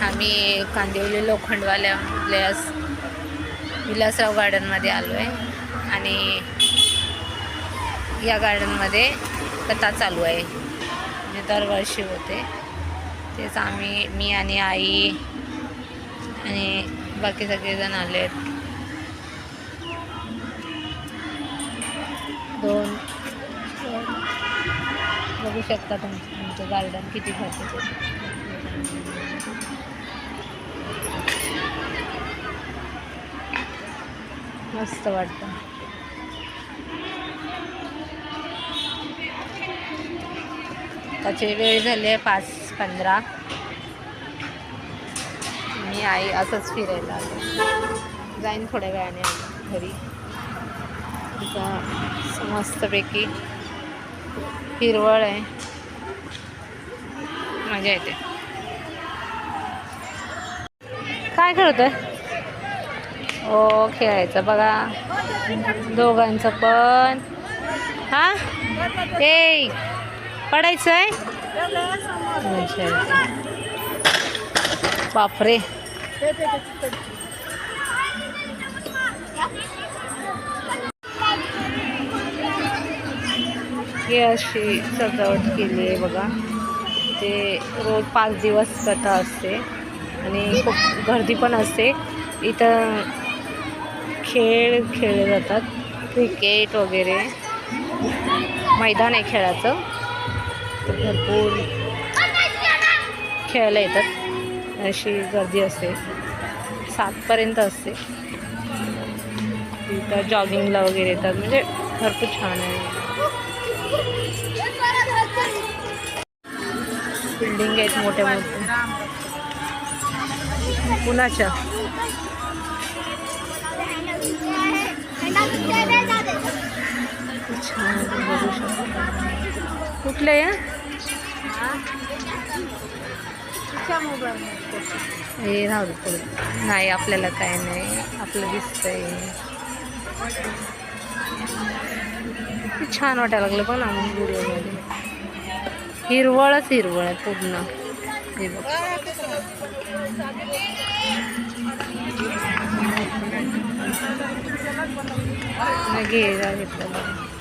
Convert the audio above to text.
आम्ही कांदिवली लोखंडवाल्या विलासराव गार्डनमध्ये आलो आहे आणि या गार्डनमध्ये कथा चालू आहे. म्हणजे दरवर्षी होते तेच मी आणि आई आणि बाकी सगळेजण आले आहेत. दोन बघू शकता तुमचं गार्डन किती भरतं. मस्त वाटतं. त्याची वेळ झाली आहे 5:15. मी आई असंच फिरायला आलो. जाईन थोड्या वेळाने घरी. मस्तपैकी हिरवळ आहे, मजा येते. काय करतोय? हो खेळायचं बघा दोघांचं पण. हा ए पडायचं आहे. बापरे. हे अशी सजावट केली आहे बघा. ते रोज 5 दिवस कथा असते आणि खूप गर्दी पण असते. इथं खेळ खेळले जातात, क्रिकेट वगैरे. मैदान आहे खेळाचं, भरपूर खेळायला येतात. अशी गर्दी असते, 7पर्यंत असते. इथं जॉगिंगला वगैरे येतात. म्हणजे भरपूर छान आहे. बिल्डिंग आहेत मोठ्या मोठ्या. कुणाच्या छान बघू शकता. कुठले या हे राहू दे. नाही आपल्याला काय नाही, आपलं दिसतंय. छान वाटायला लागलं पण आम्ही व्हिडिओमध्ये. हिरवळच हिरवळ आहे पूर्ण. हे बघ घेतलं.